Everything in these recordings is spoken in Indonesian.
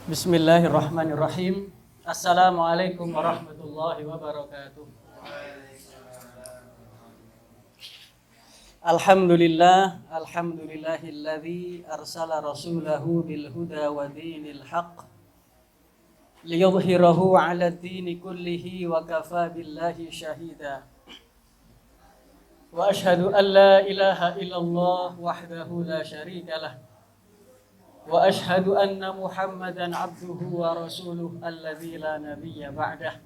Bismillahirrahmanirrahim. Assalamualaikum warahmatullahi wabarakatuh. Alhamdulillahilladzi arsala rasulahu bil huda wa dinil haqq liyudhhirahu 'ala ad-dini kullihi wa kafa billahi shahida. Wa ashhadu an la ilaha illallah wahdahu la syarika lah. Wa ashhadu anna Muhammadan abduhu wa rasuluh alladzi la nabiyya ba'dah.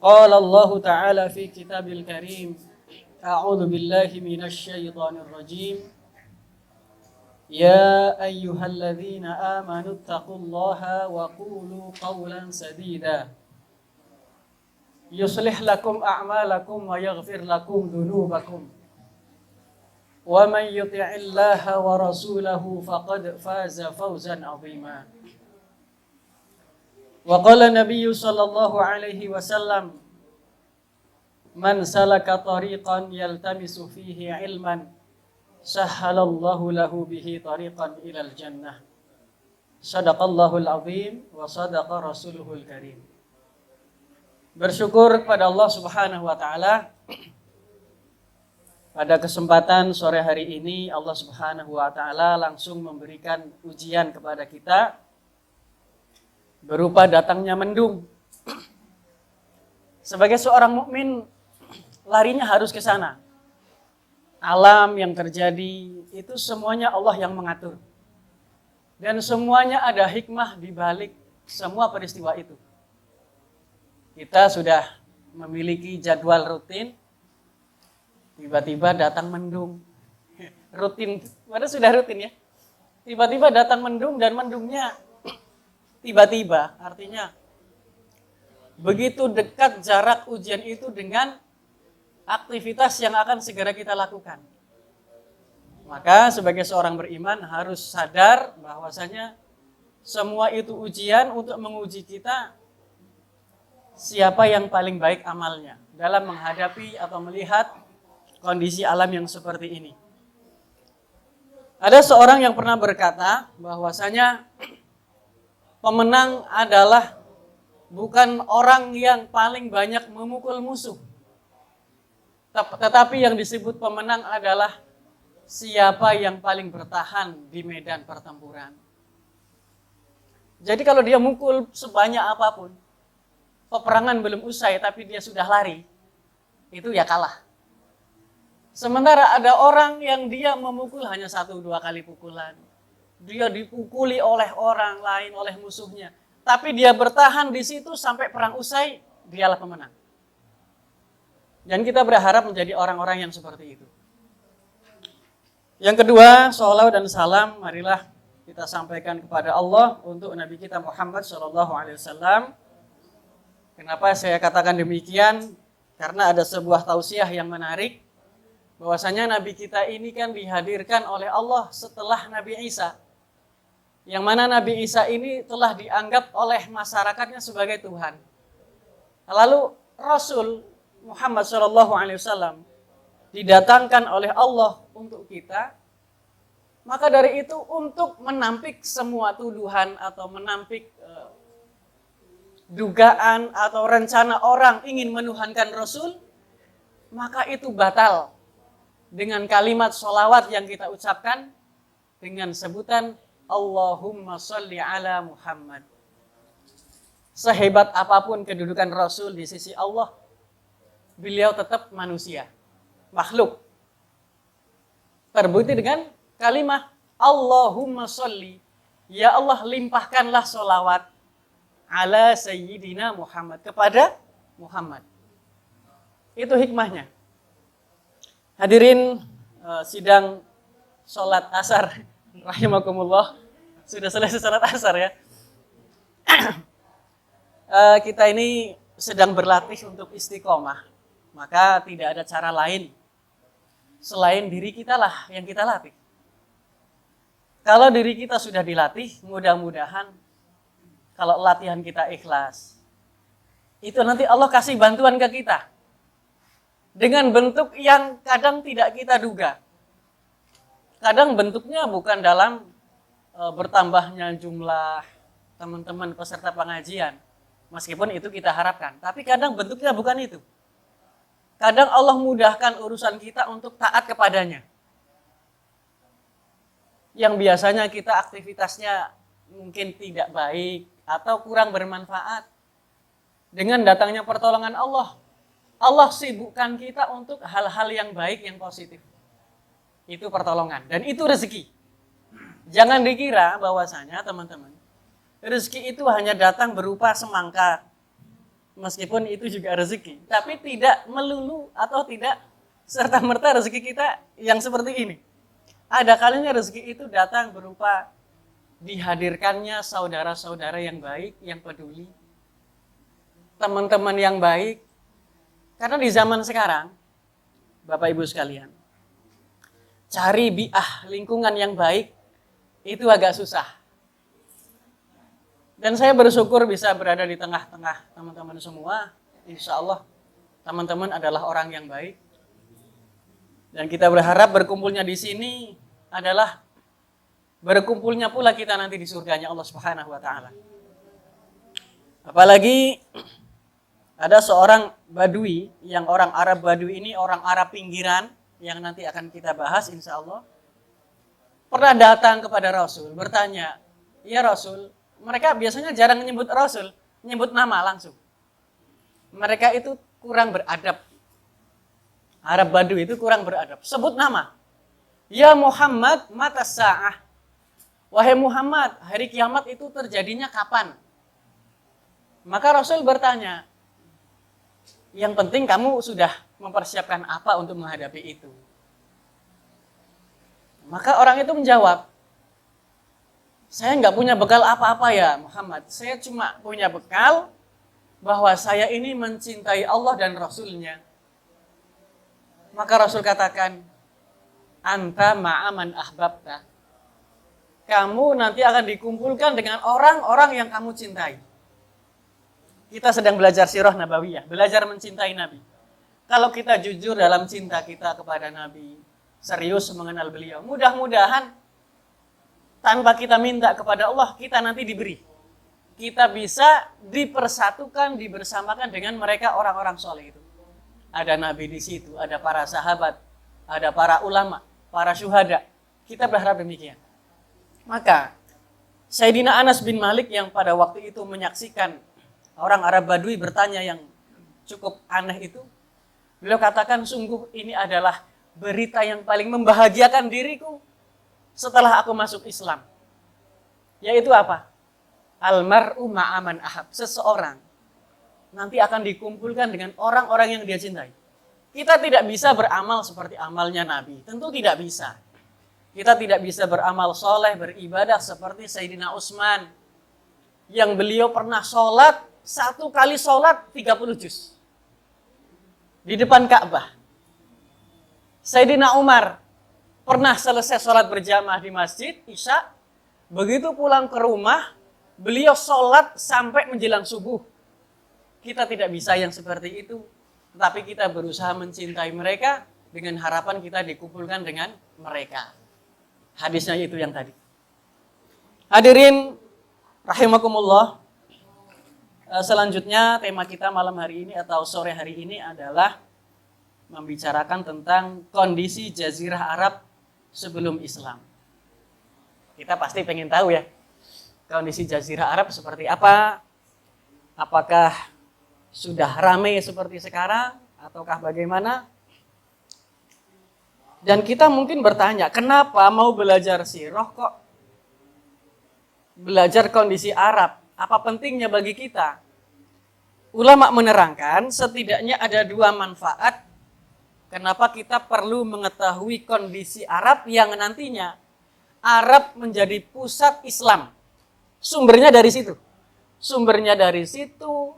Qala Allah Ta'ala fi kitabil karim, a'udzu billahi minasy syaithanir rajim. Ya ayyuhalladzina amanu taqullaha wa qulu qawlan sadida. Yuslih lakum a'malakum wa yaghfir lakum dhunubakum. Wa man yuti'illaha wa rasulahu faqad faza fawzan 'azima. Wa qala Nabiyyu sallallahu alaihi wasallam, man salaka tariqan yaltamisu fihi 'ilman sahhalallahu lahu bihi tariqan ilal jannah. Shadaqallahul 'azim wa shadaqa rasuluhul karim. Bersyukur kepada Allah Subhanahu wa taala. Pada kesempatan sore hari ini Allah Subhanahu wa taala langsung memberikan ujian kepada kita berupa datangnya mendung. Sebagai seorang mukmin larinya harus ke sana. Alam yang terjadi itu semuanya Allah yang mengatur. Dan semuanya ada hikmah di balik semua peristiwa itu. Kita sudah memiliki jadwal rutin. Tiba-tiba datang mendung. Rutin, padahal sudah rutin ya. Tiba-tiba datang mendung dan mendungnya tiba-tiba. Artinya begitu dekat jarak ujian itu dengan aktivitas yang akan segera kita lakukan. Maka sebagai seorang beriman harus sadar bahwasanya semua itu ujian untuk menguji kita siapa yang paling baik amalnya dalam menghadapi atau melihat kondisi alam yang seperti ini. Ada seorang yang pernah berkata bahwasanya pemenang adalah bukan orang yang paling banyak memukul musuh. Tetapi yang disebut pemenang adalah siapa yang paling bertahan di medan pertempuran. Jadi kalau dia mukul sebanyak apapun, peperangan belum usai tapi dia sudah lari, itu ya kalah. Sementara ada orang yang dia memukul hanya 1-2 kali pukulan. Dia dipukuli oleh orang lain, oleh musuhnya. Tapi dia bertahan di situ sampai perang usai, dialah pemenang. Dan kita berharap menjadi orang-orang yang seperti itu. Yang kedua, sholawat dan salam, marilah kita sampaikan kepada Allah untuk Nabi kita Muhammad SAW. Kenapa saya katakan demikian? Karena ada sebuah tausiah yang menarik. Bahwasanya Nabi kita ini kan dihadirkan oleh Allah setelah Nabi Isa. Yang mana Nabi Isa ini telah dianggap oleh masyarakatnya sebagai Tuhan. Lalu Rasul Muhammad SAW didatangkan oleh Allah untuk kita. Maka dari itu untuk menampik semua tuduhan atau menampik dugaan atau rencana orang ingin menuhankan Rasul, maka itu batal dengan kalimat sholawat yang kita ucapkan dengan sebutan Allahumma sholli ala Muhammad. Sehebat apapun kedudukan Rasul di sisi Allah, beliau tetap manusia, makhluk. Terbukti dengan kalimat Allahumma sholli, ya Allah limpahkanlah sholawat ala Sayyidina Muhammad, kepada Muhammad. Itu hikmahnya. Hadirin sidang sholat asar, rahimakumullah. Sudah selesai sholat asar ya. Kita ini sedang berlatih untuk istiqomah. Maka tidak ada cara lain selain diri kita lah yang kita latih. Kalau diri kita sudah dilatih, mudah-mudahan kalau latihan kita ikhlas, itu nanti Allah kasih bantuan ke kita. Dengan bentuk yang kadang tidak kita duga. Kadang bentuknya bukan dalam bertambahnya jumlah teman-teman peserta pengajian. Meskipun itu kita harapkan. Tapi kadang bentuknya bukan itu. Kadang Allah mudahkan urusan kita untuk taat kepadanya. Yang biasanya kita aktivitasnya mungkin tidak baik atau kurang bermanfaat. Dengan datangnya pertolongan Allah, Allah sibukkan kita untuk hal-hal yang baik, yang positif. Itu pertolongan dan itu rezeki. Jangan dikira bahwasanya teman-teman, rezeki itu hanya datang berupa semangka. Meskipun itu juga rezeki, tapi tidak melulu atau tidak serta-merta rezeki kita yang seperti ini. Ada kalanya rezeki itu datang berupa dihadirkannya saudara-saudara yang baik, yang peduli, teman-teman yang baik. Karena di zaman sekarang, Bapak Ibu sekalian, cari bi'ah lingkungan yang baik itu agak susah. Dan saya bersyukur bisa berada di tengah-tengah teman-teman semua. Insya Allah teman-teman adalah orang yang baik. Dan kita berharap berkumpulnya di sini adalah berkumpulnya pula kita nanti di surganya Allah Subhanahu wa taala. Apalagi ada seorang Badui, yang orang Arab Badui ini orang Arab pinggiran yang nanti akan kita bahas insya Allah. Pernah datang kepada Rasul bertanya, "Ya Rasul," mereka biasanya jarang menyebut Rasul, menyebut nama langsung. Mereka itu kurang beradab. Arab Badui itu kurang beradab. Sebut nama. Ya Muhammad, mata sa'ah. Wahai Muhammad, hari kiamat itu terjadinya kapan? Maka Rasul bertanya, yang penting kamu sudah mempersiapkan apa untuk menghadapi itu? Maka orang itu menjawab, saya nggak punya bekal apa-apa ya Muhammad. Saya cuma punya bekal bahwa saya ini mencintai Allah dan Rasulnya. Maka Rasul katakan, anta ma'aman ahbabta. Kamu nanti akan dikumpulkan dengan orang-orang yang kamu cintai. Kita sedang belajar sirah nabawiyah, belajar mencintai Nabi. Kalau kita jujur dalam cinta kita kepada Nabi, serius mengenal beliau, mudah-mudahan tanpa kita minta kepada Allah, kita nanti diberi. Kita bisa dipersatukan, dibersamakan dengan mereka orang-orang soleh itu. Ada Nabi di situ, ada para sahabat, ada para ulama, para syuhada. Kita berharap demikian. Maka, Sayyidina Anas bin Malik yang pada waktu itu menyaksikan orang Arab Badui bertanya yang cukup aneh itu, beliau katakan, sungguh ini adalah berita yang paling membahagiakan diriku setelah aku masuk Islam. Yaitu apa? Almar'u ma'aman ahab. Seseorang nanti akan dikumpulkan dengan orang-orang yang dia cintai. Kita tidak bisa beramal seperti amalnya Nabi. Tentu tidak bisa. Kita tidak bisa beramal soleh, beribadah seperti Sayyidina Utsman. Yang beliau pernah sholat, satu kali sholat 30 juz. Di depan Ka'bah. Sayyidina Umar pernah selesai sholat berjamaah di masjid, Isya, begitu pulang ke rumah, beliau sholat sampai menjelang subuh. Kita tidak bisa yang seperti itu, tetapi kita berusaha mencintai mereka dengan harapan kita dikumpulkan dengan mereka. Hadisnya itu yang tadi. Hadirin rahimakumullah, selanjutnya tema kita malam hari ini atau sore hari ini adalah membicarakan tentang kondisi Jazirah Arab sebelum Islam. Kita pasti pengen tahu ya, kondisi Jazirah Arab seperti apa? Apakah sudah ramai seperti sekarang? Ataukah bagaimana? Dan kita mungkin bertanya, kenapa mau belajar sirah kok belajar kondisi Arab? Apa pentingnya bagi kita? Ulama menerangkan setidaknya ada dua manfaat kenapa kita perlu mengetahui kondisi Arab yang nantinya Arab menjadi pusat Islam. Sumbernya dari situ. Sumbernya dari situ,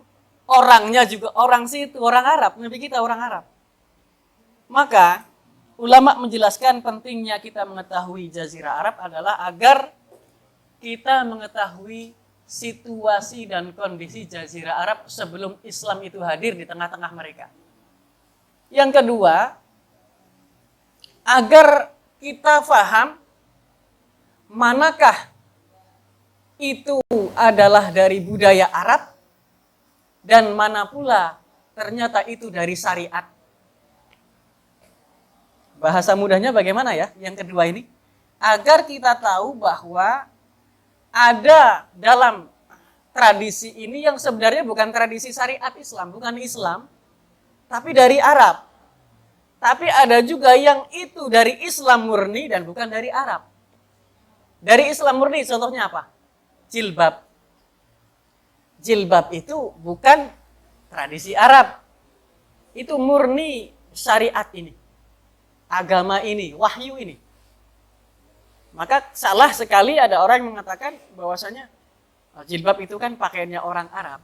orangnya juga orang situ, orang Arab. Nabi kita orang Arab. Maka ulama menjelaskan pentingnya kita mengetahui Jazirah Arab adalah agar kita mengetahui situasi dan kondisi Jazirah Arab sebelum Islam itu hadir di tengah-tengah mereka. Yang kedua, agar kita paham manakah itu adalah dari budaya Arab, dan mana pula ternyata itu dari syariat. Bahasa mudahnya bagaimana ya yang kedua ini? Agar kita tahu bahwa ada dalam tradisi ini yang sebenarnya bukan tradisi syariat Islam, bukan Islam, tapi dari Arab. Tapi ada juga yang itu dari Islam murni dan bukan dari Arab. Dari Islam murni contohnya apa? Jilbab. Jilbab itu bukan tradisi Arab. Itu murni syariat ini. Agama ini, wahyu ini. Maka salah sekali ada orang yang mengatakan bahwasanya jilbab itu kan pakaiannya orang Arab.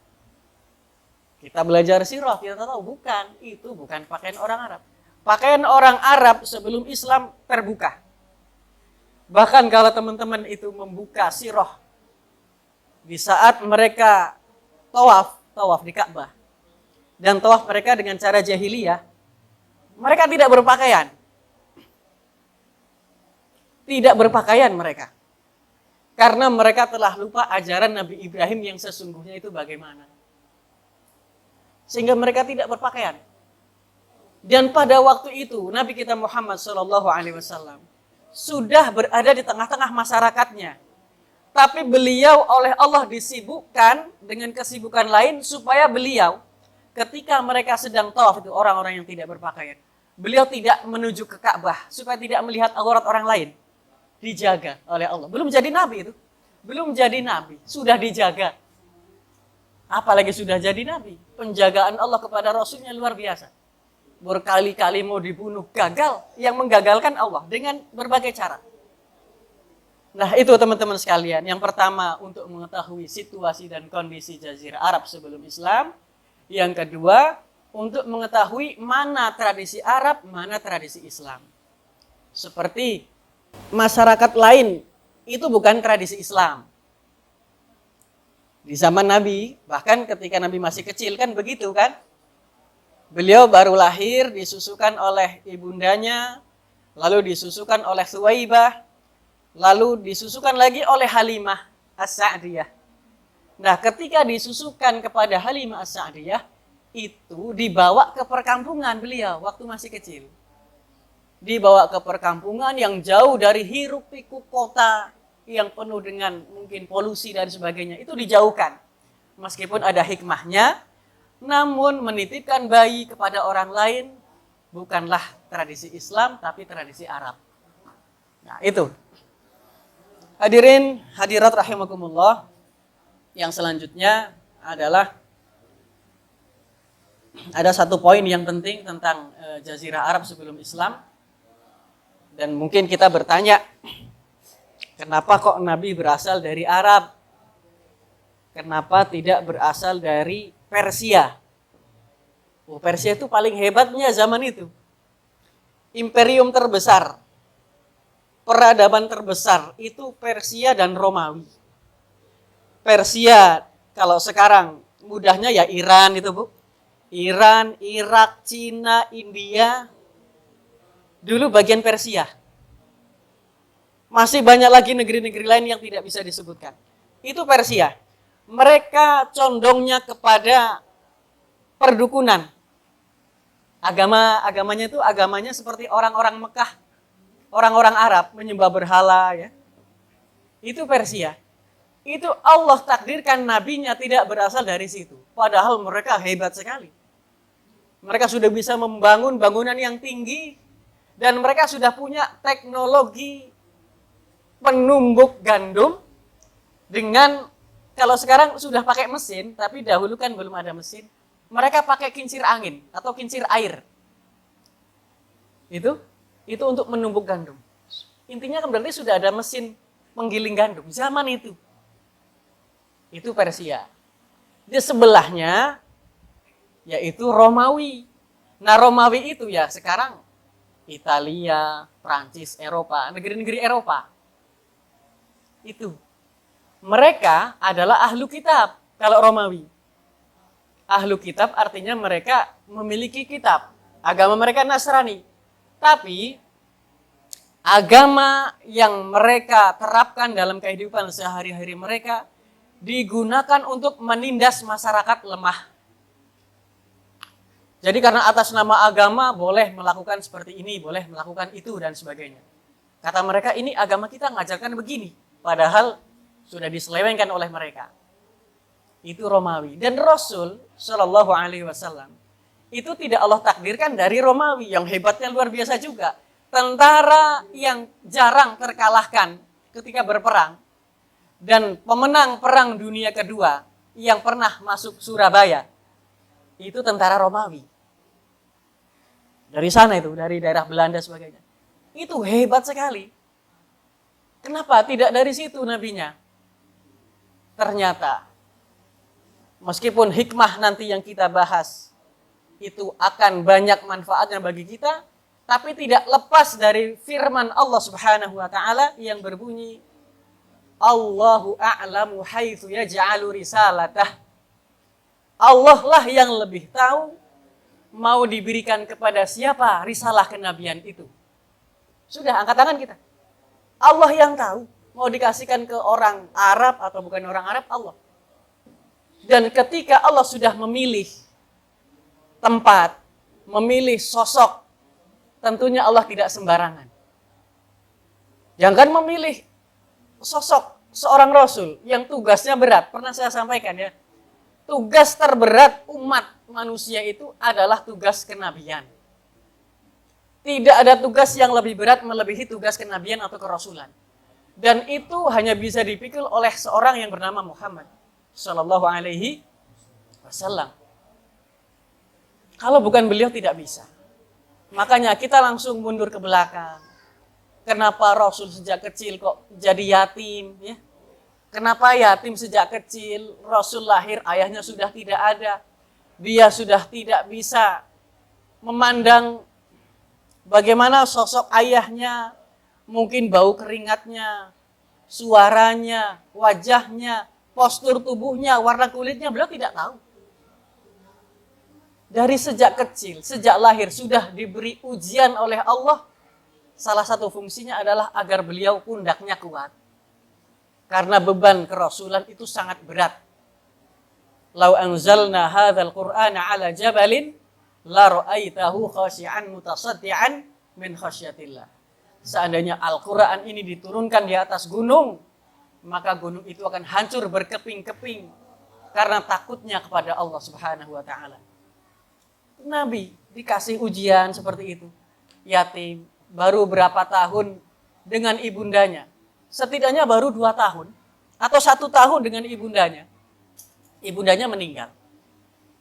Kita belajar sirah, kita tahu itu bukan pakaian orang Arab. Pakaian orang Arab sebelum Islam terbuka. Bahkan kalau teman-teman itu membuka sirah di saat mereka tawaf di Ka'bah, dan tawaf mereka dengan cara jahiliyah, mereka tidak berpakaian. Tidak berpakaian mereka. Karena mereka telah lupa ajaran Nabi Ibrahim yang sesungguhnya itu bagaimana. Sehingga mereka tidak berpakaian. Dan pada waktu itu Nabi kita Muhammad SAW sudah berada di tengah-tengah masyarakatnya. Tapi beliau oleh Allah disibukkan dengan kesibukan lain supaya beliau ketika mereka sedang tawaf itu orang-orang yang tidak berpakaian, beliau tidak menuju ke Ka'bah supaya tidak melihat aurat orang lain. Dijaga oleh Allah. Belum jadi nabi itu. Belum jadi nabi, sudah dijaga. Apalagi sudah jadi nabi. Penjagaan Allah kepada Rasulnya luar biasa. Berkali-kali mau dibunuh, gagal. Yang menggagalkan Allah dengan berbagai cara. Nah itu teman-teman sekalian. Yang pertama untuk mengetahui situasi dan kondisi Jazirah Arab sebelum Islam. Yang kedua untuk mengetahui mana tradisi Arab, mana tradisi Islam. Seperti masyarakat lain itu bukan tradisi Islam. Di zaman Nabi, bahkan ketika Nabi masih kecil kan begitu kan. Beliau baru lahir, disusukan oleh ibundanya, lalu disusukan oleh Suwaibah, lalu disusukan lagi oleh Halimah As-Sa'diyah. Nah, ketika disusukan kepada Halimah As-Sa'diyah, itu dibawa ke perkampungan beliau waktu masih kecil. Dibawa ke perkampungan yang jauh dari hiruk pikuk kota yang penuh dengan mungkin polusi dan sebagainya. Itu dijauhkan. Meskipun ada hikmahnya, namun menitipkan bayi kepada orang lain bukanlah tradisi Islam, tapi tradisi Arab. Nah itu. Hadirin, hadirat rahimakumullah. Yang selanjutnya adalah ada satu poin yang penting tentang Jazirah Arab sebelum Islam. Dan mungkin kita bertanya, kenapa kok Nabi berasal dari Arab? Kenapa tidak berasal dari Persia? Oh, Persia itu paling hebatnya zaman itu. Imperium terbesar, peradaban terbesar itu Persia dan Romawi. Persia kalau sekarang mudahnya ya Iran itu Bu. Iran, Irak, Cina, India. Dulu bagian Persia. Masih banyak lagi negeri-negeri lain yang tidak bisa disebutkan. Itu Persia. Mereka condongnya kepada perdukunan. Agamanya itu agamanya seperti orang-orang Mekah, orang-orang Arab menyembah berhala ya. Itu Persia. Itu Allah takdirkan nabinya tidak berasal dari situ. Padahal mereka hebat sekali. Mereka sudah bisa membangun bangunan yang tinggi dan mereka sudah punya teknologi penumbuk gandum dengan, kalau sekarang sudah pakai mesin, tapi dahulu kan belum ada mesin. Mereka pakai kincir angin atau kincir air. Itu untuk menumbuk gandum. Intinya kan berarti sudah ada mesin penggiling gandum zaman itu. Itu Persia. Di sebelahnya yaitu Romawi. Nah Romawi itu ya sekarang Italia, Prancis, Eropa, negeri-negeri Eropa. Itu. Mereka adalah ahlu kitab kalau Romawi. Ahlu kitab artinya mereka memiliki kitab. Agama mereka Nasrani. Tapi Agama yang mereka terapkan dalam kehidupan sehari-hari mereka digunakan untuk menindas masyarakat lemah. Jadi karena atas nama agama boleh melakukan seperti ini, boleh melakukan itu dan sebagainya. Kata mereka, ini agama kita ngajarkan begini, padahal sudah diselewengkan oleh mereka. Itu Romawi. Dan Rasul Shallallahu Alaihi Wasallam itu tidak Allah takdirkan dari Romawi, yang hebatnya luar biasa juga. Tentara yang jarang terkalahkan ketika berperang dan pemenang perang dunia kedua yang pernah masuk Surabaya itu tentara Romawi. Dari sana itu, dari daerah Belanda sebagainya. Itu hebat sekali. Kenapa tidak dari situ nabinya? Ternyata meskipun hikmah nanti yang kita bahas itu akan banyak manfaatnya bagi kita, tapi tidak lepas dari firman Allah Subhanahu wa taala yang berbunyi Allahu a'lamu haitsu yaj'alu risalatah. Allah lah yang lebih tahu mau diberikan kepada siapa risalah kenabian itu. Sudah, angkat tangan kita. Allah yang tahu mau dikasihkan ke orang Arab atau bukan orang Arab, Allah. Dan ketika Allah sudah memilih tempat, memilih sosok, tentunya Allah tidak sembarangan. Jangan memilih sosok seorang Rasul yang tugasnya berat. Pernah saya sampaikan ya, tugas terberat umat manusia itu adalah tugas kenabian. Tidak ada tugas yang lebih berat melebihi tugas kenabian atau kerasulan. Dan itu hanya bisa dipikul oleh seorang yang bernama Muhammad Sallallahu Alaihi Wasallam. Kalau bukan beliau tidak bisa. Makanya kita langsung mundur ke belakang. Kenapa Rasul sejak kecil kok jadi yatim? Ya? Kenapa yatim sejak kecil? Rasul lahir ayahnya sudah tidak ada. Dia sudah tidak bisa memandang bagaimana sosok ayahnya. Mungkin bau keringatnya, suaranya, wajahnya, postur tubuhnya, warna kulitnya beliau tidak tahu. Dari sejak kecil, sejak lahir sudah diberi ujian oleh Allah. Salah satu fungsinya adalah agar beliau pundaknya kuat. Karena beban kerasulan itu sangat berat. Lau anzalna hadzal Qur'ana ala jabalin la ra'aitahu khashi'an mutasaddian min khasyatillah. Seandainya Al-Qur'an ini diturunkan di atas gunung, maka gunung itu akan hancur berkeping-keping karena takutnya kepada Allah Subhanahu wa taala. Nabi dikasih ujian seperti itu. Yatim, baru berapa tahun dengan ibundanya. Setidaknya baru 2 tahun atau 1 tahun dengan ibundanya. Ibundanya meninggal.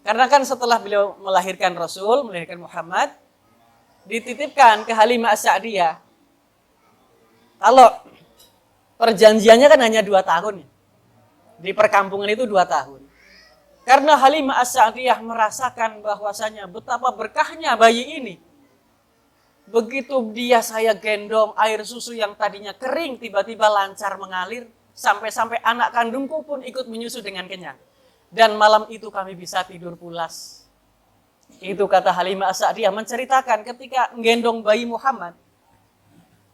Karena kan setelah beliau melahirkan Rasul, melahirkan Muhammad, dititipkan ke Halimah As-Sa'diyah. Kalau perjanjiannya kan hanya 2 tahun. Di perkampungan itu 2 tahun. Karena Halimah As-Sa'diyah merasakan bahwasanya betapa berkahnya bayi ini. Begitu dia saya gendong, air susu yang tadinya kering tiba-tiba lancar mengalir. Sampai-sampai anak kandungku pun ikut menyusu dengan kenyang. Dan malam itu kami bisa tidur pulas. Itu kata Halimah As-Sa'diyah menceritakan ketika menggendong bayi Muhammad.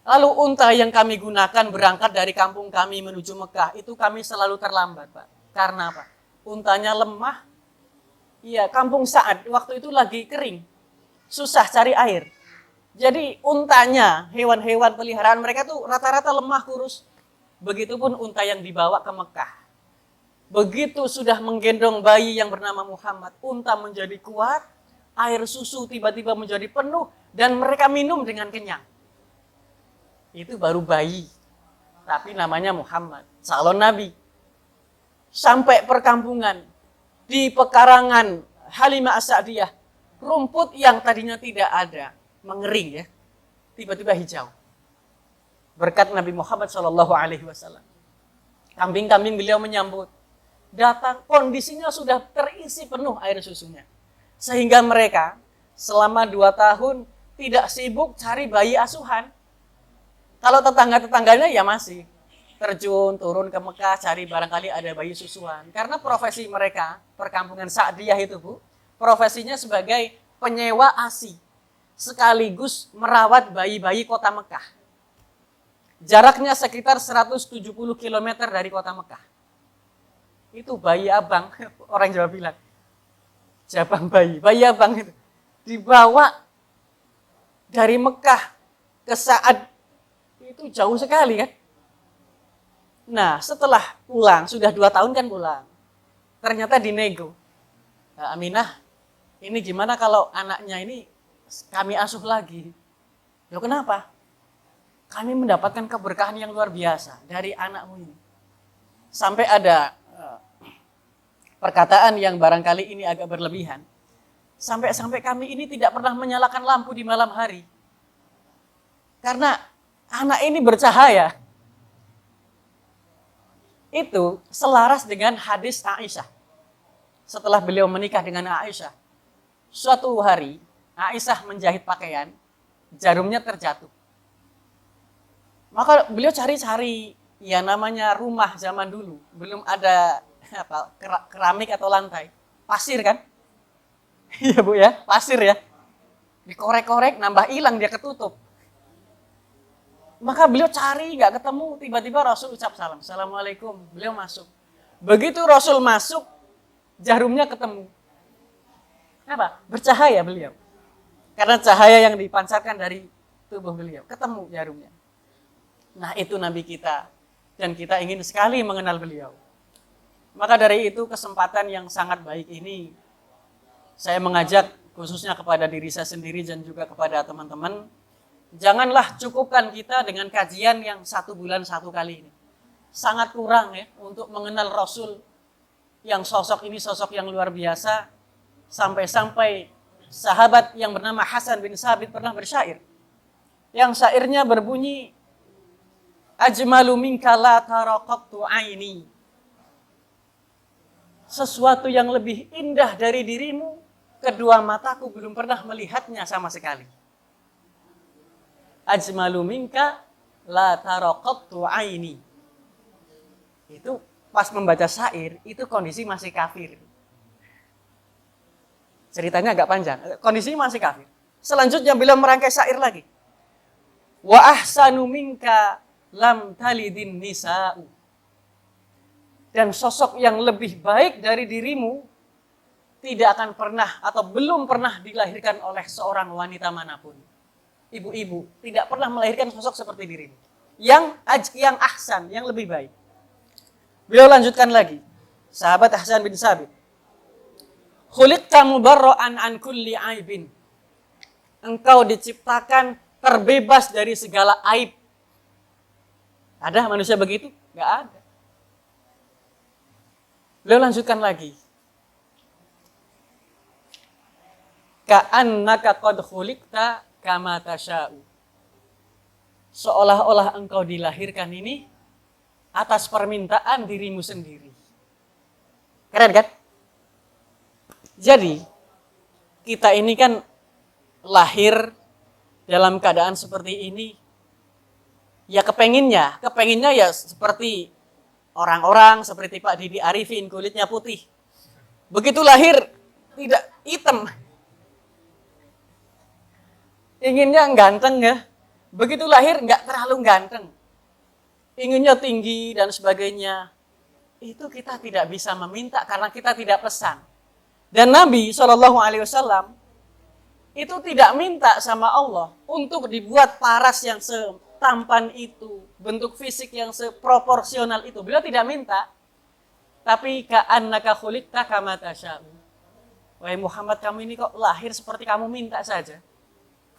Lalu unta yang kami gunakan berangkat dari kampung kami menuju Mekah, itu kami selalu terlambat, Pak. Karena apa? Untanya lemah. Iya, kampung Sa'ad waktu itu lagi kering. Susah cari air. Jadi untanya, hewan-hewan peliharaan mereka tuh rata-rata lemah kurus. Begitupun unta yang dibawa ke Mekah. Begitu sudah menggendong bayi yang bernama Muhammad, unta menjadi kuat, air susu tiba-tiba menjadi penuh, dan mereka minum dengan kenyang. Itu baru bayi, tapi namanya Muhammad, calon Nabi. Sampai perkampungan, di pekarangan Halimah As-Sa'diyah, rumput yang tadinya tidak ada, mengering ya, tiba-tiba hijau. Berkat Nabi Muhammad SAW. Kambing-kambing beliau menyambut. Datang, kondisinya sudah terisi penuh air susunya. Sehingga mereka selama 2 tahun tidak sibuk cari bayi asuhan. Kalau tetangga-tetangganya ya masih terjun, turun ke Mekah, cari barangkali ada bayi susuan. Karena profesi mereka, perkampungan Sa'diyah itu Bu, profesinya sebagai penyewa ASI. Sekaligus merawat bayi-bayi kota Mekah. Jaraknya sekitar 170 km dari kota Mekah. Itu bayi abang, orang Jawa bilang. Jabang bayi abang itu. Dibawa dari Mekah ke Sa'ad, itu jauh sekali kan. Nah setelah pulang, sudah 2 tahun kan pulang. Ternyata dinego. Nah, Aminah, ini gimana kalau anaknya ini kami asuh lagi? Loh kenapa? Kami mendapatkan keberkahan yang luar biasa dari anakmu ini. Sampai ada perkataan yang barangkali ini agak berlebihan. Sampai kami ini tidak pernah menyalakan lampu di malam hari. Karena anak ini bercahaya. Itu selaras dengan hadis Aisyah. Setelah beliau menikah dengan Aisyah, suatu hari Aisyah menjahit pakaian, jarumnya terjatuh. Maka beliau cari-cari, ya namanya rumah zaman dulu, belum ada keramik atau lantai, pasir kan? Iya Bu ya, pasir ya. Dikorek-korek, nambah hilang, dia ketutup. Maka beliau cari, nggak ketemu, tiba-tiba Rasul ucap salam, Assalamualaikum, beliau masuk. Begitu Rasul masuk, jarumnya ketemu. Apa? Bercahaya beliau. Karena cahaya yang dipancarkan dari tubuh beliau, ketemu jarumnya. Nah itu Nabi kita, dan kita ingin sekali mengenal beliau. Maka dari itu kesempatan yang sangat baik ini, saya mengajak khususnya kepada diri saya sendiri dan juga kepada teman-teman, janganlah cukupkan kita dengan kajian yang 1 bulan 1 kali ini. Sangat kurang ya untuk mengenal Rasul yang sosok ini sosok yang luar biasa. Sampai-sampai sahabat yang bernama Hasan bin Sabit pernah bersyair. Yang syairnya berbunyi, Ajmalu minka la taraqabtu aini. Sesuatu yang lebih indah dari dirimu, kedua mataku belum pernah melihatnya sama sekali. Ajmalu minka la taraqabtu aini. Itu pas membaca syair, itu kondisi masih kafir. Ceritanya agak panjang, kondisi masih kafir. Selanjutnya beliau merangkai syair lagi. Wa ahsanu minka lam talidin nisa'u. Dan sosok yang lebih baik dari dirimu tidak akan pernah atau belum pernah dilahirkan oleh seorang wanita manapun. Ibu-ibu tidak pernah melahirkan sosok seperti dirimu. Yang ahsan, yang lebih baik. Beliau lanjutkan lagi. Sahabat Hasan bin Sabit. Khuliqta mubarra'an an kulli aibin. Engkau diciptakan terbebas dari segala aib. Ada manusia begitu? Enggak ada. Beliau lanjutkan lagi. Ka'annaka qad khuliqta kama tasha'u. Seolah-olah engkau dilahirkan ini atas permintaan dirimu sendiri. Keren kan? Jadi, kita ini kan lahir dalam keadaan seperti ini. Ya kepenginnya ya seperti orang-orang, seperti Pak Didi Arifin, kulitnya putih. Begitu lahir, tidak hitam. Inginnya ganteng ya. Begitu lahir, nggak terlalu ganteng. Inginnya tinggi dan sebagainya. Itu kita tidak bisa meminta karena kita tidak pesan. Dan Nabi SAW itu tidak minta sama Allah untuk dibuat paras yang setampan itu, bentuk fisik yang seproporsional itu. Beliau tidak minta. Tapi ka'annaka khuliqta kama tasha'u. Wahai Muhammad, kamu ini kok lahir seperti kamu minta saja.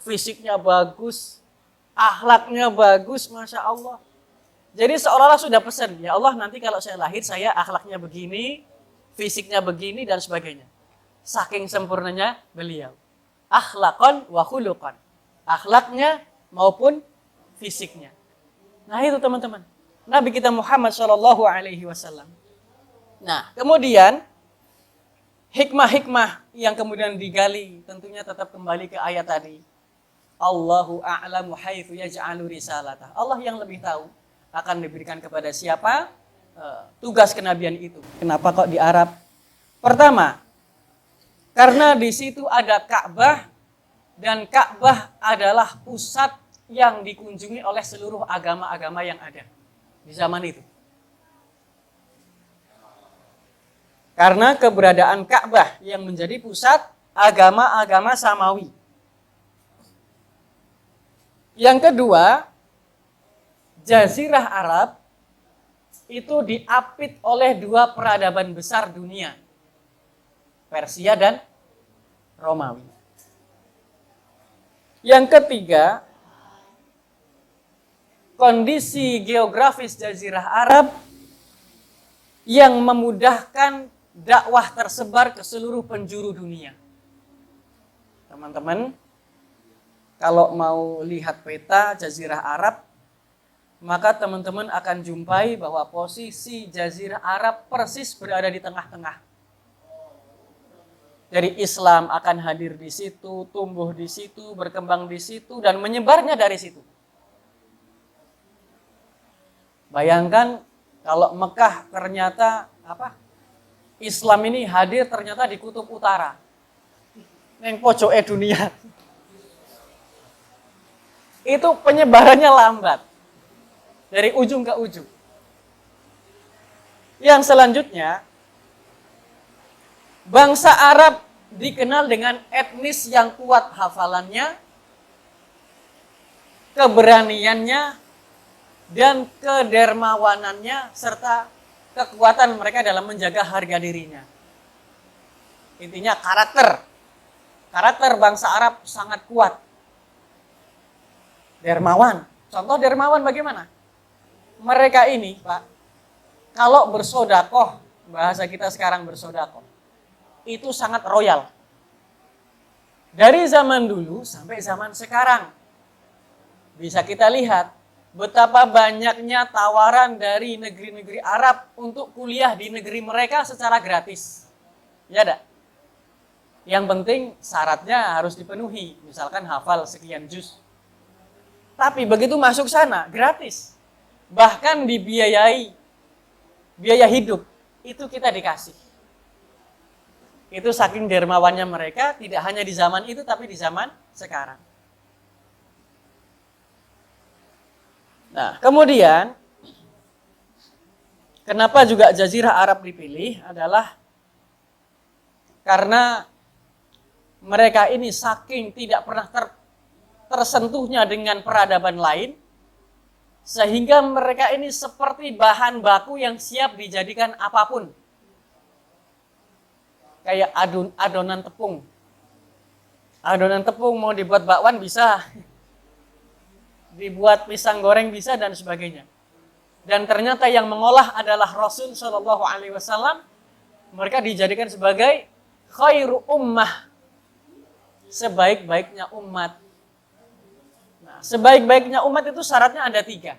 Fisiknya bagus, akhlaknya bagus, Masya Allah. Jadi seolah-olah sudah pesan, ya Allah nanti kalau saya lahir saya akhlaknya begini, fisiknya begini dan sebagainya. Saking sempurnanya beliau. Akhlaqan wa khuluqan. Akhlaknya maupun fisiknya. Nah itu teman-teman. Nabi kita Muhammad SAW. Nah kemudian hikmah-hikmah yang kemudian digali tentunya tetap kembali ke ayat tadi. Allahu a'lamu haitsu yaj'alu risalatah. Allah yang lebih tahu akan diberikan kepada siapa tugas kenabian itu. Kenapa kok di Arab? Pertama, karena di situ ada Ka'bah dan Ka'bah adalah pusat yang dikunjungi oleh seluruh agama-agama yang ada di zaman itu. Karena keberadaan Ka'bah yang menjadi pusat agama-agama Samawi. Yang kedua, Jazirah Arab itu diapit oleh dua peradaban besar dunia, Persia dan Romawi. Yang ketiga, kondisi geografis Jazirah Arab yang memudahkan dakwah tersebar ke seluruh penjuru dunia. Teman-teman, kalau mau lihat peta Jazirah Arab, maka teman-teman akan jumpai bahwa posisi Jazirah Arab persis berada di tengah-tengah. Jadi Islam akan hadir di situ, tumbuh di situ, berkembang di situ, dan menyebarnya dari situ. Bayangkan kalau Mekah ternyata Islam ini hadir ternyata di kutub utara, yang pojok dunia. Itu penyebarannya lambat dari ujung ke ujung. Yang selanjutnya, bangsa Arab dikenal dengan etnis yang kuat hafalannya, keberaniannya, dan kedermawanannya, serta kekuatan mereka dalam menjaga harga dirinya. Intinya karakter bangsa Arab sangat kuat. Dermawan. Contoh dermawan bagaimana? Mereka ini, Pak, kalau bersodakoh, bahasa kita sekarang bersodakoh, itu sangat royal. Dari zaman dulu sampai zaman sekarang. Bisa kita lihat betapa banyaknya tawaran dari negeri-negeri Arab untuk kuliah di negeri mereka secara gratis. Ya enggak? Yang penting syaratnya harus dipenuhi. Misalkan hafal sekian juz. Tapi begitu masuk sana, gratis. Bahkan dibiayai. Biaya hidup, itu kita dikasih. Itu saking dermawannya mereka, tidak hanya di zaman itu, tapi di zaman sekarang. Nah, kemudian, kenapa juga Jazirah Arab dipilih adalah karena mereka ini saking tidak pernah tersentuhnya dengan peradaban lain, sehingga mereka ini seperti bahan baku yang siap dijadikan apapun. Kayak adonan tepung. Adonan tepung mau dibuat bakwan bisa, dibuat pisang goreng bisa, dan sebagainya. Dan ternyata yang mengolah adalah Rasul Shallallahu Alaihi Wasallam. Mereka dijadikan sebagai khairu ummah, sebaik-baiknya umat. Sebaik-baiknya umat itu syaratnya ada 3.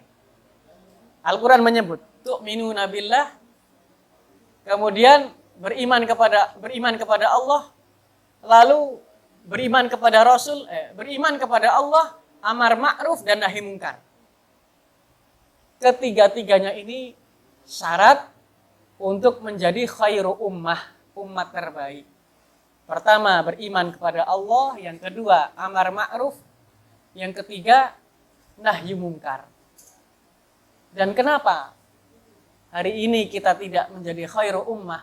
Al-Quran menyebut tu'minuna billah, kemudian beriman kepada Allah, lalu beriman kepada Rasul, beriman kepada Allah, amar ma'ruf dan nahi mungkar. Ketiga-tiganya ini syarat untuk menjadi khairu ummah, umat terbaik. Pertama, beriman kepada Allah, yang kedua amar ma'ruf, yang ketiga, nahyi mungkar. Dan kenapa hari ini kita tidak menjadi khairu ummah?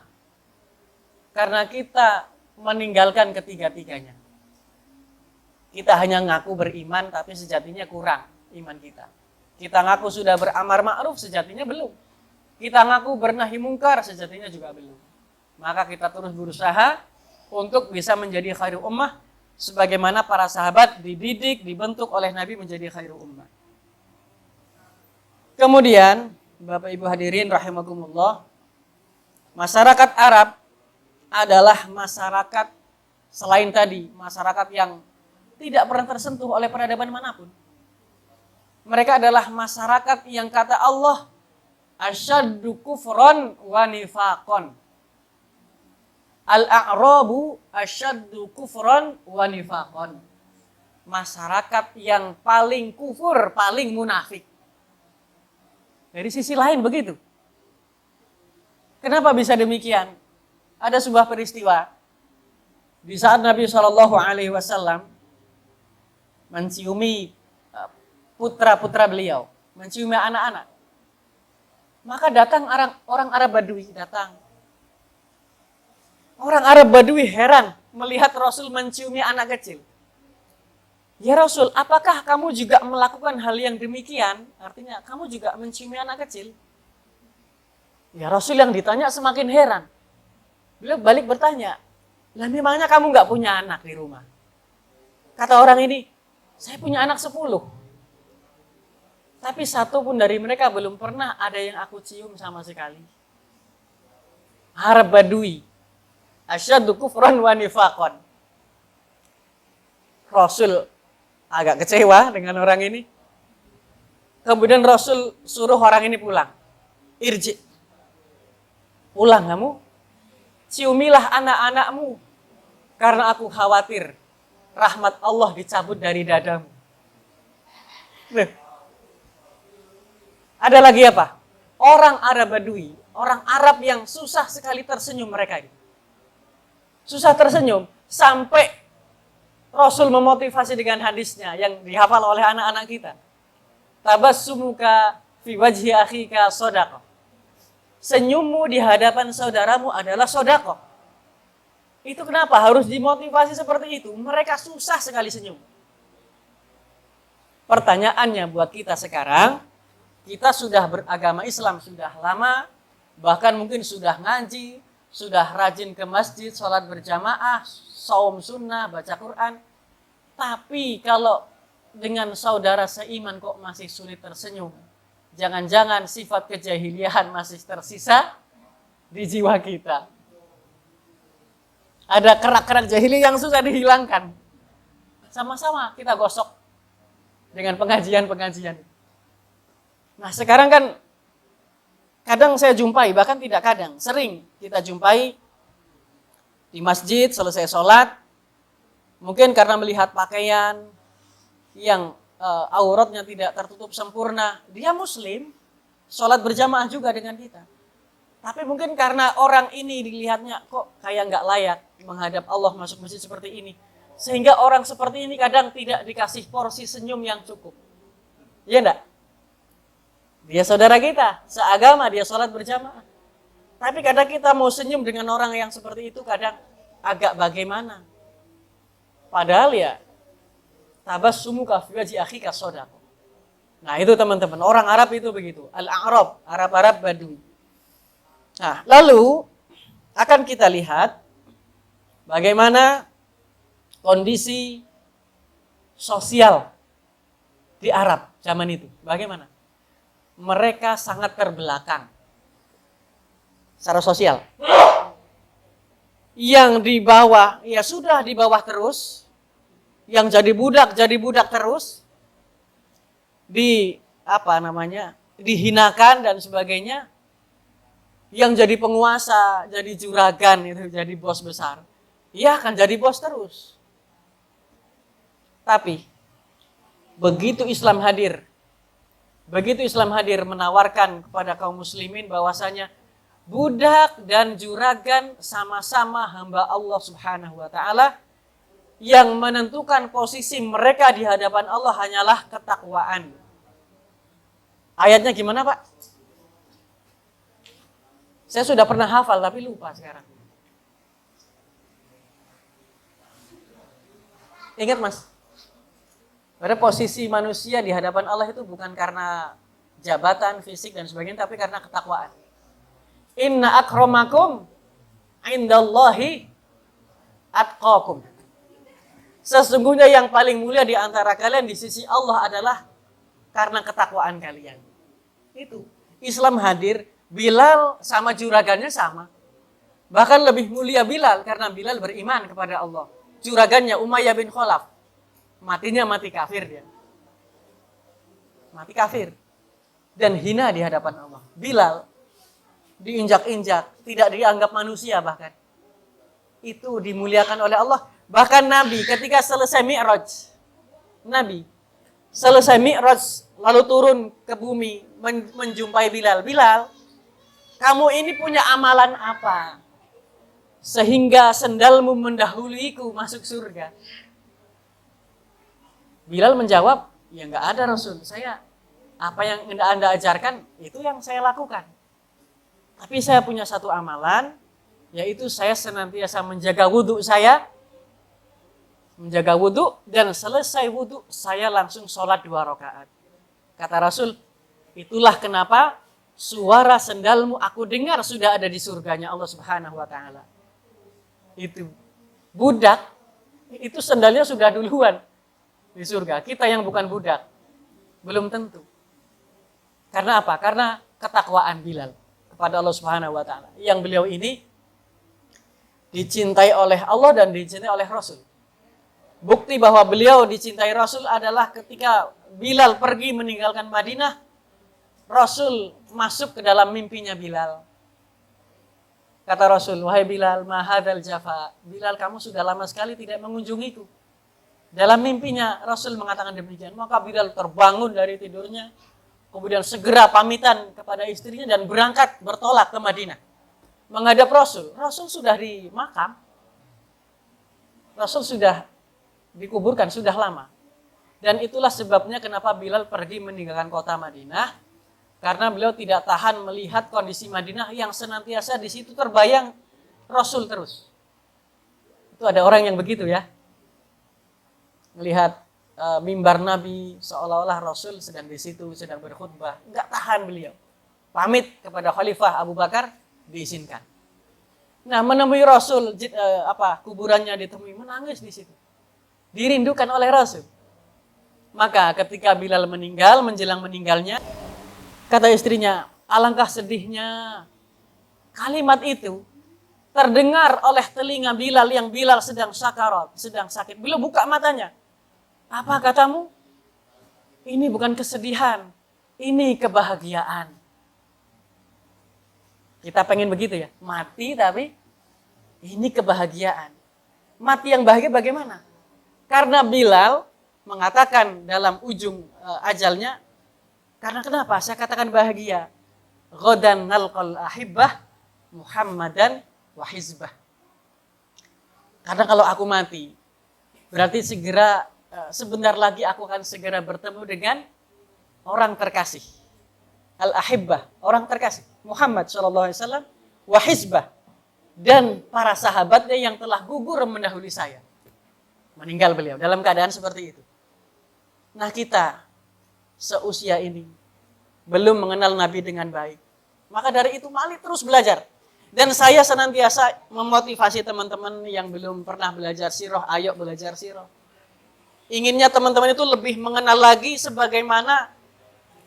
Karena kita meninggalkan ketiga-tiganya. Kita hanya ngaku beriman, tapi sejatinya kurang iman kita. Kita ngaku sudah beramar ma'ruf, sejatinya belum. Kita ngaku bernahi mungkar, sejatinya juga belum. Maka kita terus berusaha untuk bisa menjadi khairu ummah, sebagaimana para sahabat dididik, dibentuk oleh Nabi menjadi khairu ummah. Kemudian, Bapak Ibu hadirin rahimakumullah, masyarakat Arab adalah masyarakat selain tadi, masyarakat yang tidak pernah tersentuh oleh peradaban manapun. Mereka adalah masyarakat yang kata Allah, asyaddu kufran wa nifaqan. Al-a'rabu asyaddu kufran wa nifaqan. Masyarakat yang paling kufur, paling munafik. Dari sisi lain begitu. Kenapa bisa demikian? Ada sebuah peristiwa di saat Nabi SAW menciumi putra-putra beliau, menciumi anak-anak. Maka datang orang Arab Badui, datang. Orang Arab Badui heran melihat Rasul menciumi anak kecil. Ya Rasul, apakah kamu juga melakukan hal yang demikian? Artinya, kamu juga menciumi anak kecil? Ya Rasul yang ditanya semakin heran. Beliau balik bertanya, lah memangnya kamu nggak punya anak di rumah? Kata orang ini, saya punya anak 10. Tapi satu pun dari mereka belum pernah ada yang aku cium sama sekali. Arab Badui. Asyaddu kufran wa nifaqan. Rasul agak kecewa dengan orang ini. Kemudian Rasul suruh orang ini pulang. Irji. Pulang kamu. Ciumilah anak-anakmu. Karena aku khawatir rahmat Allah dicabut dari dadamu. Ada lagi apa? Orang Arab Badui. Orang Arab yang susah sekali tersenyum mereka ini. Susah tersenyum. Sampai Rasul memotivasi dengan hadisnya yang dihafal oleh anak-anak kita. Tabassumuka fi wajhi akhika shadaqah. Senyummu di hadapan saudaramu adalah sedekah. Itu kenapa harus dimotivasi seperti itu? Mereka susah sekali senyum. Pertanyaannya buat kita sekarang, kita sudah beragama Islam sudah lama, bahkan mungkin sudah ngaji, sudah rajin ke masjid, sholat berjamaah, saum sunnah, baca Quran. Tapi kalau dengan saudara seiman kok masih sulit tersenyum, jangan-jangan sifat kejahiliahan masih tersisa di jiwa kita. Ada kerak-kerak jahili yang susah dihilangkan. Sama-sama kita gosok dengan pengajian-pengajian. Nah sekarang kan kadang saya jumpai, bahkan tidak kadang, sering kita jumpai di masjid selesai sholat, mungkin karena melihat pakaian yang auratnya tidak tertutup sempurna, dia muslim, sholat berjamaah juga dengan kita. Tapi mungkin karena orang ini dilihatnya kok kayak nggak layak menghadap Allah masuk masjid seperti ini, sehingga orang seperti ini kadang tidak dikasih porsi senyum yang cukup. Iya enggak? Dia saudara kita, seagama, dia sholat berjamaah. Tapi kadang kita mau senyum dengan orang yang seperti itu kadang agak bagaimana. Padahal ya, tabassumuka fi wajhi akhika shadaqah. Nah itu teman-teman, orang Arab itu begitu. Al-A'rab, Arab-Arab Badui. Nah lalu akan kita lihat bagaimana kondisi sosial di Arab zaman itu. Bagaimana? Mereka sangat terbelakang secara sosial. Yang di bawah, ya sudah di bawah terus. Yang jadi budak terus. Dihinakan dan sebagainya. Yang jadi penguasa, jadi juragan, itu jadi bos besar. Ia akan jadi bos terus. Tapi begitu Islam hadir menawarkan kepada kaum muslimin bahwasanya budak dan juragan sama-sama hamba Allah Subhanahu wa taala, yang menentukan posisi mereka di hadapan Allah hanyalah ketakwaan. Ayatnya gimana, Pak? Saya sudah pernah hafal tapi lupa sekarang. Ingat, Mas? Pada posisi manusia di hadapan Allah itu bukan karena jabatan, fisik dan sebagainya, tapi karena ketakwaan. Inna akramakum indallahi atqakum. Sesungguhnya yang paling mulia di antara kalian di sisi Allah adalah karena ketakwaan kalian. Itu. Islam hadir, Bilal sama juragannya sama. Bahkan lebih mulia Bilal karena Bilal beriman kepada Allah. Juragannya Umayyah bin Khalaf, matinya mati kafir dia. Mati kafir. Dan hina di hadapan Allah. Bilal diinjak-injak, tidak dianggap manusia bahkan. Itu dimuliakan oleh Allah. Bahkan Nabi ketika selesai Mi'raj, Nabi selesai Mi'raj lalu turun ke bumi menjumpai Bilal. Bilal, kamu ini punya amalan apa? Sehingga sendalmu mendahuliku masuk surga. Bilal menjawab, Ya nggak ada Rasul. Saya apa yang Anda ajarkan itu yang saya lakukan. Tapi saya punya satu amalan, yaitu saya senantiasa menjaga wudhu saya, dan selesai wudhu saya langsung sholat 2 rakaat. Kata Rasul, itulah kenapa suara sendalmu aku dengar sudah ada di surganya Allah Subhanahu wa taala. Itu budak, itu sendalnya sudah duluan di surga. Kita yang bukan budak, belum tentu. Karena apa? Karena ketakwaan Bilal kepada Allah Subhanahu wa taala. Yang beliau ini dicintai oleh Allah dan dicintai oleh Rasul. Bukti bahwa beliau dicintai Rasul adalah ketika Bilal pergi meninggalkan Madinah, Rasul masuk ke dalam mimpinya Bilal. Kata Rasul, wahai Bilal, ma hadzal jafa. Bilal, kamu sudah lama sekali tidak mengunjungiku. Dalam mimpinya Rasul mengatakan demikian. Maka Bilal terbangun dari tidurnya, kemudian segera pamitan kepada istrinya dan berangkat bertolak ke Madinah. Menghadap Rasul. Rasul sudah di makam. Rasul sudah dikuburkan, sudah lama. Dan itulah sebabnya kenapa Bilal pergi meninggalkan kota Madinah. Karena beliau tidak tahan melihat kondisi Madinah yang senantiasa di situ terbayang Rasul terus. Itu ada orang yang begitu ya. Melihat mimbar Nabi seolah-olah Rasul sedang di situ, sedang berkhutbah. Enggak tahan beliau. Pamit kepada Khalifah Abu Bakar, diizinkan. Nah, menemui Rasul, kuburannya ditemui, menangis di situ. Dirindukan oleh Rasul. Maka ketika Bilal meninggal, menjelang meninggalnya, kata istrinya, alangkah sedihnya. Kalimat itu terdengar oleh telinga Bilal yang Bilal sedang sakarat, sedang sakit. Beliau buka matanya. Apa katamu? Ini bukan kesedihan, ini kebahagiaan. Kita pengen begitu ya, mati tapi ini kebahagiaan. Mati yang bahagia bagaimana? Karena Bilal mengatakan dalam ujung ajalnya, karena kenapa? Saya katakan bahagia. Ghadan nalqal ahibbah Muhammadan wa hizbah. Karena kalau aku mati, berarti sebentar lagi aku akan segera bertemu dengan orang terkasih. Al-ahibbah, orang terkasih. Muhammad SAW wa hizbah. Dan para sahabatnya yang telah gugur mendahului saya. Meninggal beliau dalam keadaan seperti itu. Nah, kita seusia ini belum mengenal Nabi dengan baik. Maka dari itu mari terus belajar. Dan saya senantiasa memotivasi teman-teman yang belum pernah belajar sirah, ayo belajar sirah. Inginnya teman-teman itu lebih mengenal lagi sebagaimana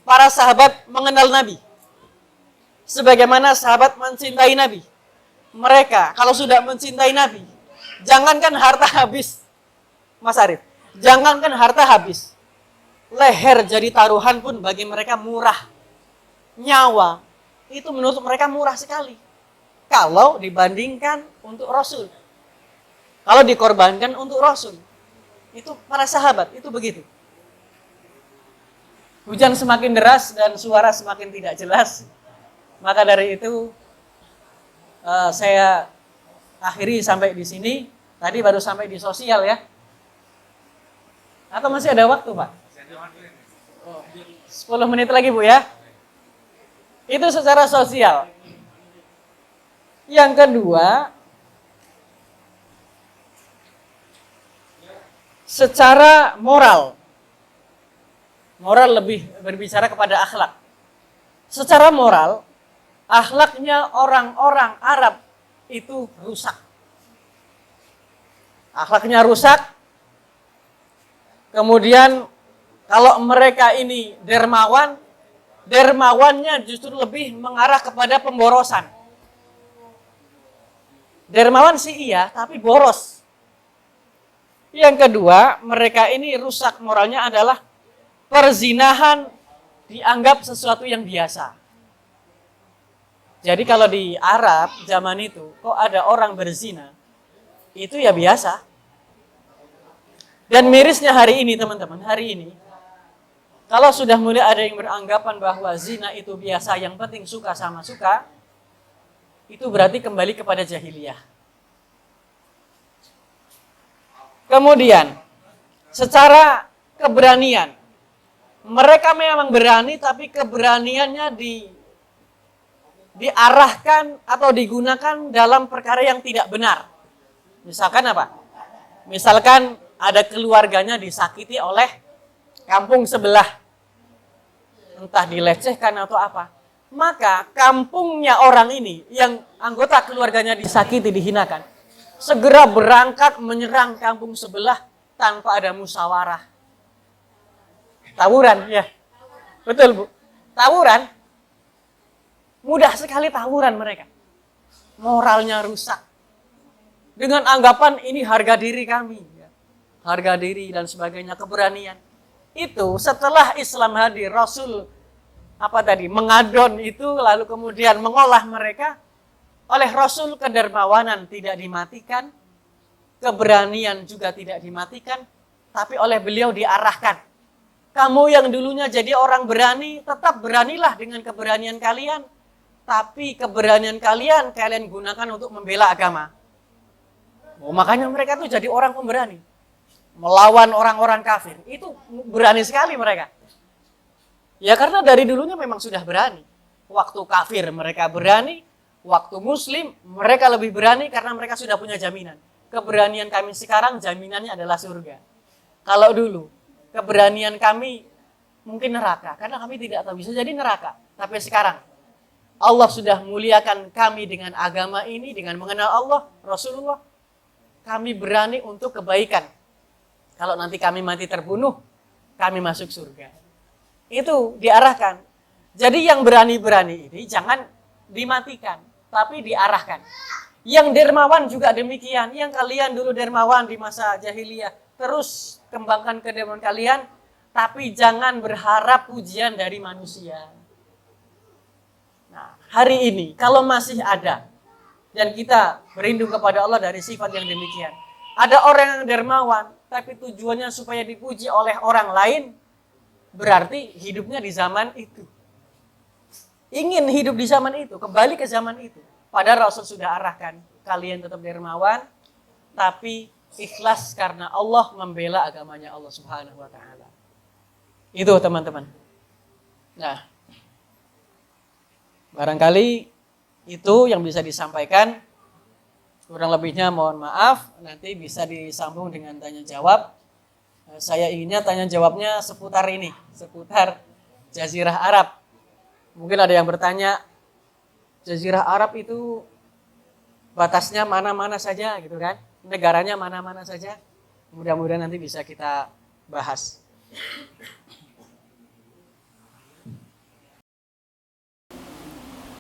para sahabat mengenal Nabi. Sebagaimana sahabat mencintai Nabi. Mereka kalau sudah mencintai Nabi, jangankan harta habis, Mas Arif, jangankan harta habis, leher jadi taruhan pun bagi mereka murah. Nyawa itu menurut mereka murah sekali. Kalau dibandingkan untuk Rasul. Kalau dikorbankan untuk Rasul. Itu para sahabat, itu begitu. Hujan semakin deras dan suara semakin tidak jelas. Maka dari itu saya akhiri sampai di sini. Tadi baru sampai di sosial ya. Atau masih ada waktu, Pak? 10 menit lagi, Bu ya. Itu secara sosial. Yang kedua, secara moral. Moral lebih berbicara kepada akhlak. Secara moral, akhlaknya orang-orang Arab itu rusak. Akhlaknya rusak. Kemudian kalau mereka ini dermawan, dermawannya justru lebih mengarah kepada pemborosan. Dermawan sih iya, tapi boros. Yang kedua, mereka ini rusak moralnya adalah perzinahan dianggap sesuatu yang biasa. Jadi kalau di Arab zaman itu, kok ada orang berzina, itu ya biasa. Dan mirisnya hari ini teman-teman, hari ini, kalau sudah mulai ada yang beranggapan bahwa zina itu biasa, yang penting suka sama suka, itu berarti kembali kepada jahiliyah. Kemudian, secara keberanian, Mereka memang berani, tapi keberaniannya diarahkan atau digunakan dalam perkara yang tidak benar. Misalkan apa? Misalkan ada keluarganya disakiti oleh kampung sebelah. Entah dilecehkan atau apa. Maka kampungnya orang ini yang anggota keluarganya disakiti, dihinakan, segera berangkat menyerang kampung sebelah tanpa ada musyawarah. Tawuran, ya. Betul, Bu. Tawuran. Mudah sekali tawuran mereka. Moralnya rusak. Dengan anggapan ini harga diri kami. Harga diri dan sebagainya, keberanian. Itu setelah Islam hadir, Rasul mengadon itu, lalu kemudian mengolah mereka. Oleh Rasul kedermawanan tidak dimatikan, keberanian juga tidak dimatikan, tapi oleh beliau diarahkan. Kamu yang dulunya jadi orang berani, tetap beranilah dengan keberanian kalian. Tapi keberanian kalian gunakan untuk membela agama. Makanya mereka tuh jadi orang pemberani. Melawan orang-orang kafir. Itu berani sekali mereka. Ya karena dari dulunya memang sudah berani. Waktu kafir mereka berani. Waktu muslim mereka lebih berani karena mereka sudah punya jaminan. Keberanian kami sekarang jaminannya adalah surga. Kalau dulu keberanian kami mungkin neraka, karena kami tidak tahu, bisa jadi neraka. Tapi sekarang Allah sudah muliakan kami dengan agama ini, dengan mengenal Allah, Rasulullah. Kami berani untuk kebaikan. Kalau nanti kami mati terbunuh, kami masuk surga. Itu diarahkan. Jadi yang berani-berani ini jangan dimatikan, tapi diarahkan. Yang dermawan juga demikian. Yang kalian dulu dermawan di masa jahiliyah, terus kembangkan kedermawanan kalian, tapi jangan berharap pujian dari manusia. Nah, hari ini kalau masih ada, dan kita berlindung kepada Allah dari sifat yang demikian. Ada orang yang dermawan, tapi tujuannya supaya dipuji oleh orang lain, berarti hidupnya di zaman itu. Ingin hidup di zaman itu, kembali ke zaman itu. Padahal Rasul sudah arahkan, kalian tetap dermawan, tapi ikhlas karena Allah membela agamanya Allah Subhanahu wa taala. Itu teman-teman. Nah, barangkali itu yang bisa disampaikan. Kurang lebihnya mohon maaf, nanti bisa disambung dengan tanya jawab. Saya inginnya tanya jawabnya seputar ini, seputar Jazirah Arab. Mungkin ada yang bertanya, Jazirah Arab itu batasnya mana-mana saja gitu kan? Negaranya mana-mana saja. Mudah-mudahan nanti bisa kita bahas.